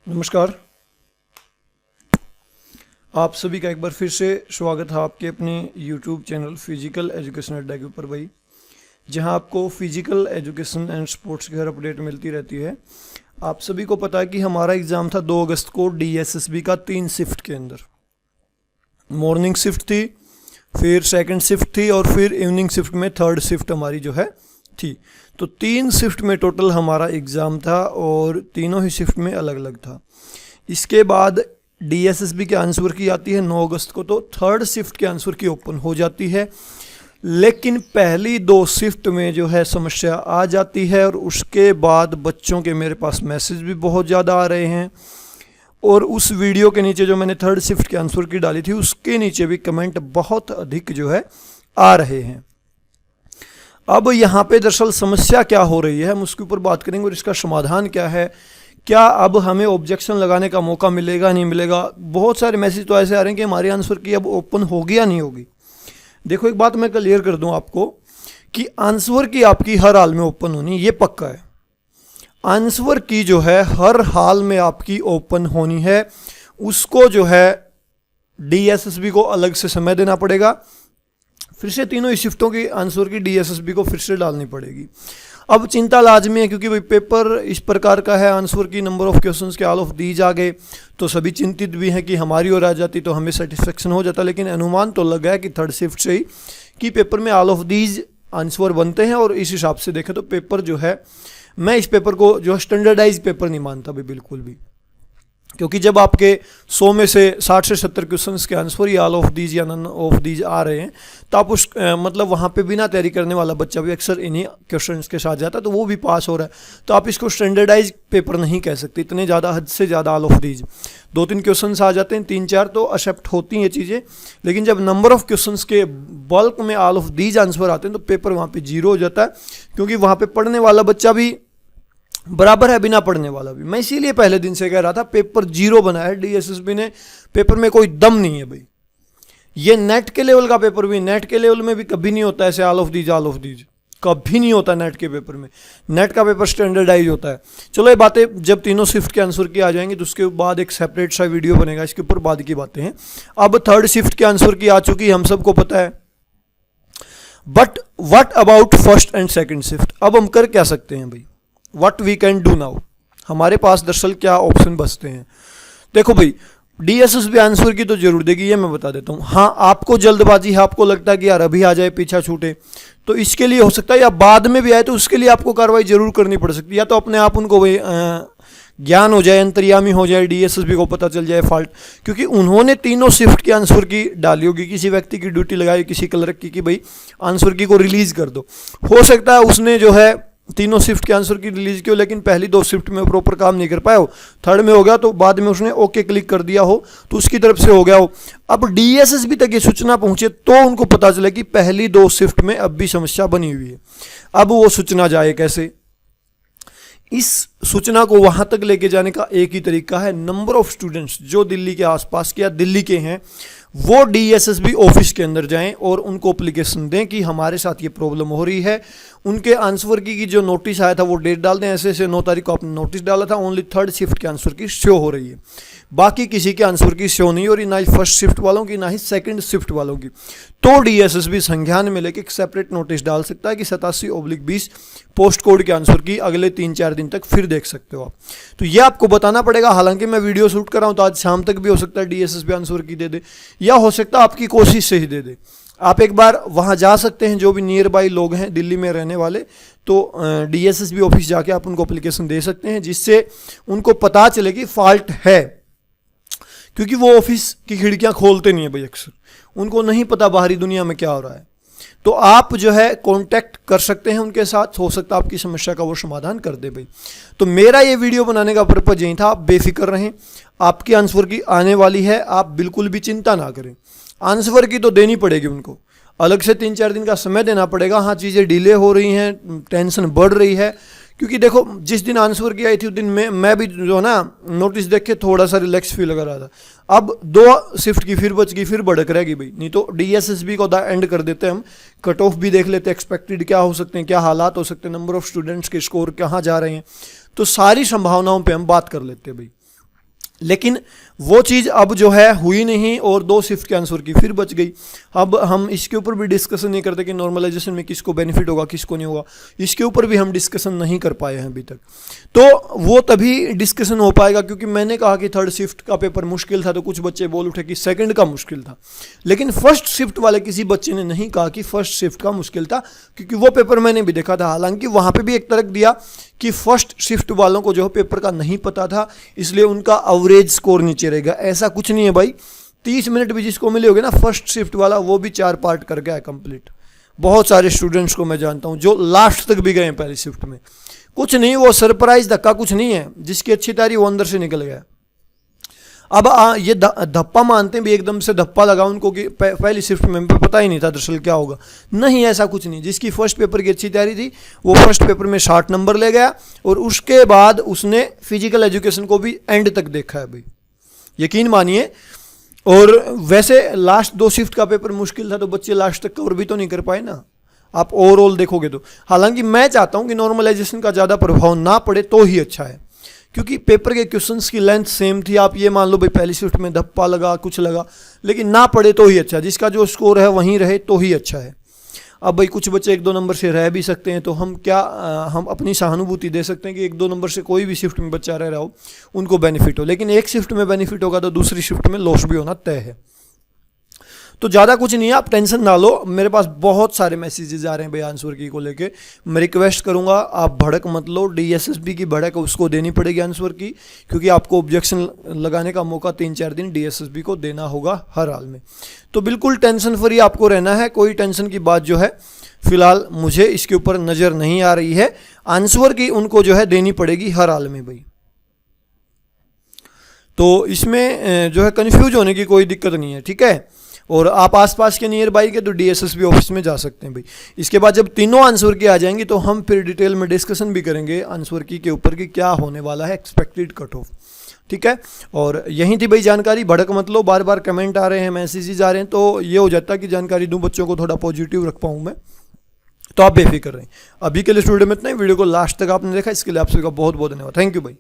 नमस्कार। आप सभी का एक बार फिर से स्वागत है आपके अपने YouTube चैनल फिजिकल एजुकेशन अड्डा के ऊपर भाई, जहां आपको फिजिकल एजुकेशन एंड स्पोर्ट्स की हर अपडेट मिलती रहती है। आप सभी को पता है कि हमारा एग्ज़ाम था 2 अगस्त को DSSB का 3 शिफ्ट के अंदर। मॉर्निंग शिफ्ट थी, फिर सेकंड शिफ्ट थी और फिर इवनिंग शिफ्ट में थर्ड शिफ्ट हमारी जो है थी। तो 3 शिफ्ट में टोटल हमारा एग्ज़ाम था और तीनों ही शिफ्ट में अलग अलग था। इसके बाद DSSB के आंसर की आती है 9 अगस्त को, तो थर्ड शिफ्ट के आंसर की ओपन हो जाती है। लेकिन पहली 2 शिफ्ट में जो है समस्या आ जाती है और उसके बाद बच्चों के मेरे पास मैसेज भी बहुत ज़्यादा आ रहे हैं और उस वीडियो के नीचे जो मैंने थर्ड शिफ्ट के आंसर की डाली थी उसके नीचे भी कमेंट बहुत अधिक जो है आ रहे हैं। अब यहाँ पे दरअसल समस्या क्या हो रही है हम उसके ऊपर बात करेंगे और इसका समाधान क्या है। क्या अब हमें ऑब्जेक्शन लगाने का मौका मिलेगा नहीं मिलेगा। बहुत सारे मैसेज तो ऐसे आ रहे हैं कि हमारी आंसर की अब ओपन होगी या नहीं होगी। देखो, एक बात मैं क्लियर कर दूं आपको कि आंसर की आपकी हर हाल में ओपन होनी, ये पक्का है। आंसर की जो है हर हाल में आपकी ओपन होनी है। उसको जो है DSSB को अलग से समय देना पड़ेगा। फिर से तीनों ही शिफ्टों की आंसर की DSSB को फिर से डालनी पड़ेगी। अब चिंता लाजमी है क्योंकि भाई पेपर इस प्रकार का है, आंसर की नंबर ऑफ क्वेश्चंस के ऑल ऑफ दीज आ गए तो सभी चिंतित भी हैं कि हमारी ओर आ जाती तो हमें सेटिस्फेक्शन हो जाता। लेकिन अनुमान तो लगा है कि थर्ड शिफ्ट से ही कि पेपर में ऑल ऑफ दीज आंसर बनते हैं और इस हिसाब से देखें तो पेपर जो है, मैं इस पेपर को जो स्टैंडर्डाइज पेपर नहीं मानता भाई बिल्कुल भी। क्योंकि जब आपके 100 में से 60 से 70 क्वेश्चंस के आंसर या ऑल ऑफ दीज या नन ऑफ दीज आ रहे हैं तो आप उस मतलब वहाँ पे बिना तैयारी करने वाला बच्चा भी अक्सर इन्हीं क्वेश्चंस के साथ जाता है तो वो भी पास हो रहा है। तो आप इसको स्टैंडर्डाइज पेपर नहीं कह सकते। इतने ज़्यादा, हद से ज़्यादा ऑल ऑफ दीज 2-3 क्वेश्चंस आ जाते हैं, 3-4 तो एक्सेप्ट होती हैं ये चीज़ें। लेकिन जब नंबर ऑफ क्वेश्चंस के बल्क में ऑल ऑफ दीज आंसर आते हैं तो पेपर वहाँ पर 0 हो जाता है। क्योंकि वहाँ पर पढ़ने वाला बच्चा भी बराबर है, बिना पढ़ने वाला भी। मैं इसीलिए पहले दिन से कह रहा था पेपर 0 बना है DSSB ने। पेपर में कोई दम नहीं है भाई। ये नेट के लेवल का पेपर भी, नेट के लेवल में भी कभी नहीं होता ऐसे ऑल ऑफ दीज कभी नहीं होता नेट के पेपर में। नेट का पेपर स्टैंडर्डाइज होता है। चलो ये बातें जब तीनों शिफ्ट के आंसर की आ जाएंगी तो उसके बाद एक सेपरेट सा वीडियो बनेगा, इसके ऊपर बाद की बातें हैं। अब थर्ड शिफ्ट के आंसर की आ चुकी, हम सबको पता है। But what about first and second shift. अब हम कर क्या सकते हैं भाई, What we can do now। हमारे पास दरअसल क्या ऑप्शन बचते हैं। देखो भाई, DSSB आंसर की तो जरूर देगी, ये मैं बता देता हूँ। हाँ, आपको जल्दबाजी है, आपको लगता है कि यार अभी आ जाए पीछा छूटे, तो इसके लिए हो सकता है, या बाद में भी आए तो उसके लिए आपको कार्रवाई जरूर करनी पड़ सकती है। या तो अपने आप उनको भाई ज्ञान हो जाए, अंतर्यामी हो जाए, DSSB को पता चल जाए फॉल्ट, क्योंकि उन्होंने तीनों शिफ्ट के आंसर की डाली होगी। किसी व्यक्ति की ड्यूटी लगाई, किसी क्लर्क की कि भाई आंसर की को रिलीज कर दो। हो सकता है उसने जो है तीनों शिफ्ट के आंसर की रिलीज की हो, लेकिन पहली 2 शिफ्ट में प्रॉपर काम नहीं कर पाया हो, थर्ड में हो गया तो बाद में उसने ओके क्लिक कर दिया हो तो उसकी तरफ से हो गया हो। अब DSSB तक ये सूचना पहुंचे तो उनको पता चले कि पहली 2 शिफ्ट में अब भी समस्या बनी हुई है। अब वो सूचना जाए कैसे। इस सूचना को वहां तक लेके जाने का एक ही तरीका है, नंबर ऑफ स्टूडेंट्स जो दिल्ली के आसपास के या दिल्ली के हैं वो DSSB ऑफिस के अंदर जाएं और उनको एप्लीकेशन दें कि हमारे साथ ये प्रॉब्लम हो रही है। उनके आंसर की जो नोटिस आया था वो डेट डाल दें, ऐसे ऐसे 9 तारीख को आपने नोटिस डाला था, ओनली थर्ड शिफ्ट के आंसर की शो हो रही है, बाकी किसी के आंसर की शो नहीं हो रही, ना ही फर्स्ट शिफ्ट वालों की ना ही सेकंड शिफ्ट वालों की। तो DSSB संज्ञान में लेके एक सेपरेट नोटिस डाल सकता है कि 87/20 पोस्ट कोड के आंसर की अगले 3-4 दिन तक फिर देख सकते हो आप। तो ये आपको बताना पड़ेगा। हालांकि मैं वीडियो शूट कर रहा हूँ तो आज शाम तक भी हो सकता है DSSB आंसर की दे दे, या हो सकता है आपकी कोशिश से ही दे दे। आप एक बार वहाँ जा सकते हैं, जो भी नियर बाई लोग हैं दिल्ली में रहने वाले, तो DSSB ऑफिस जाके आप उनको एप्लीकेशन दे सकते हैं, जिससे उनको पता चले कि फॉल्ट है। क्योंकि वो ऑफिस की खिड़कियां खोलते नहीं है भाई, अक्सर उनको नहीं पता बाहरी दुनिया में क्या हो रहा है। तो आप जो है कांटेक्ट कर सकते हैं उनके साथ, हो सकता है आपकी समस्या का वो समाधान कर दे भाई। तो मेरा ये वीडियो बनाने का पर्पज यही था। आप बेफिक्र रहें, आपकी आंसर की आने वाली है, आप बिल्कुल भी चिंता ना करें। आंसर की तो देनी पड़ेगी, उनको अलग से 3-4 दिन का समय देना पड़ेगा। हाँ, चीज़ें डिले हो रही हैं, टेंशन बढ़ रही है, क्योंकि देखो जिस दिन आंसर की आई थी उस दिन मैं भी जो है ना नोटिस देख के थोड़ा सा रिलैक्स फील कर रहा था। अब 2 शिफ्ट की फिर बच गई, फिर भड़क रहेगी भाई। नहीं तो DSSB को एंड कर देते हम, कट ऑफ भी देख लेते, एक्सपेक्टेड क्या हो सकते हैं, क्या हालात हो सकते हैं, नंबर ऑफ स्टूडेंट्स के स्कोर कहाँ जा रहे हैं, तो सारी संभावनाओं पे हम बात कर लेते हैं भाई। लेकिन वो चीज़ अब जो है हुई नहीं और 2 शिफ्ट के आंसर की फिर बच गई। अब हम इसके ऊपर भी डिस्कशन नहीं करते कि नॉर्मलाइजेशन में किसको बेनिफिट होगा किसको नहीं होगा, इसके ऊपर भी हम डिस्कशन नहीं कर पाए हैं अभी तक। तो वो तभी डिस्कशन हो पाएगा क्योंकि मैंने कहा कि 3rd शिफ्ट का पेपर मुश्किल था, तो कुछ बच्चे बोल उठे कि 2nd का मुश्किल था, लेकिन 1st शिफ्ट वाले किसी बच्चे ने नहीं कहा कि 1st शिफ्ट का मुश्किल था, क्योंकि वो पेपर मैंने भी देखा था। हालांकि वहाँ पे भी एक तर्क दिया कि 1st शिफ्ट वालों को जो है पेपर का नहीं पता था, इसलिए उनका एवरेज स्कोर नीचे रहेगा। ऐसा कुछ नहीं है भाई, 30 मिनट भी जिसको मिले होगे ना 1st शिफ्ट वाला, वो भी 4 पार्ट कर गया है कंप्लीट। बहुत सारे स्टूडेंट्स को मैं जानता हूँ जो लास्ट तक भी गए हैं पहली शिफ्ट में। कुछ नहीं, वो सरप्राइज धक्का कुछ नहीं है, जिसकी अच्छी तैयारी वो अंदर से निकल गया। अब ये धप्पा मानते हैं भी, एकदम से धप्पा लगा उनको कि पहली शिफ्ट में पता ही नहीं था दरअसल क्या होगा। नहीं, ऐसा कुछ नहीं। जिसकी 1st पेपर की अच्छी तैयारी थी वो 1st पेपर में 60 नंबर ले गया और उसके बाद उसने फिजिकल एजुकेशन को भी एंड तक देखा है भाई, यकीन मानिए। और वैसे लास्ट 2 शिफ्ट का पेपर मुश्किल था, तो बच्चे लास्ट तक कवर भी तो नहीं कर पाए ना, आप ओवरऑल देखोगे तो। हालांकि मैं चाहता हूं कि नॉर्मलाइजेशन का ज़्यादा प्रभाव ना पड़े तो ही अच्छा है, क्योंकि पेपर के क्वेश्चंस की लेंथ सेम थी। आप ये मान लो भाई पहली शिफ्ट में धप्पा लगा कुछ लगा, लेकिन ना पड़े तो ही अच्छा, जिसका जो स्कोर है वहीं रहे तो ही अच्छा है। अब भाई कुछ बच्चे 1-2 नंबर से रह भी सकते हैं, तो हम क्या हम अपनी सहानुभूति दे सकते हैं कि 1-2 नंबर से कोई भी शिफ्ट में बच्चा रह रहा हो उनको बेनिफिट हो, लेकिन एक शिफ्ट में बेनिफिट होगा तो दूसरी शिफ्ट में लॉस भी होना तय है। तो ज़्यादा कुछ नहीं है, आप टेंशन ना लो। मेरे पास बहुत सारे मैसेजेस आ रहे हैं भाई आंसर की को लेके। मैं रिक्वेस्ट करूंगा आप भड़क मत लो, DSSB की भड़क उसको देनी पड़ेगी आंसर की, क्योंकि आपको ऑब्जेक्शन लगाने का मौका 3-4 दिन DSSB को देना होगा हर हाल में। तो बिल्कुल टेंशन फ्री आपको रहना है, कोई टेंशन की बात जो है फिलहाल मुझे इसके ऊपर नज़र नहीं आ रही है। आंसर की उनको जो है देनी पड़ेगी हर हाल में भाई। तो इसमें जो है कन्फ्यूज होने की कोई दिक्कत नहीं है, ठीक है। और आप आसपास के नियर बाई के तो DSSB ऑफिस में जा सकते हैं भाई। इसके बाद जब तीनों आंसर की आ जाएंगी तो हम फिर डिटेल में डिस्कशन भी करेंगे आंसर की के ऊपर कि क्या होने वाला है एक्सपेक्टेड कट ऑफ, ठीक है। और यही थी भाई जानकारी, भड़क मत लो। बार बार कमेंट आ रहे हैं, मैसेजेस आ रहे हैं, तो ये हो जाता है कि जानकारी दूं बच्चों को, थोड़ा पॉजिटिव रख पाऊँ मैं, तो आप बेफिक्र रहें। अभी के लिए स्टूडियो में इतना ही। वीडियो को लास्ट तक आपने देखा, इसके लिए आप सभी का बहुत बहुत धन्यवाद। थैंक यू भाई।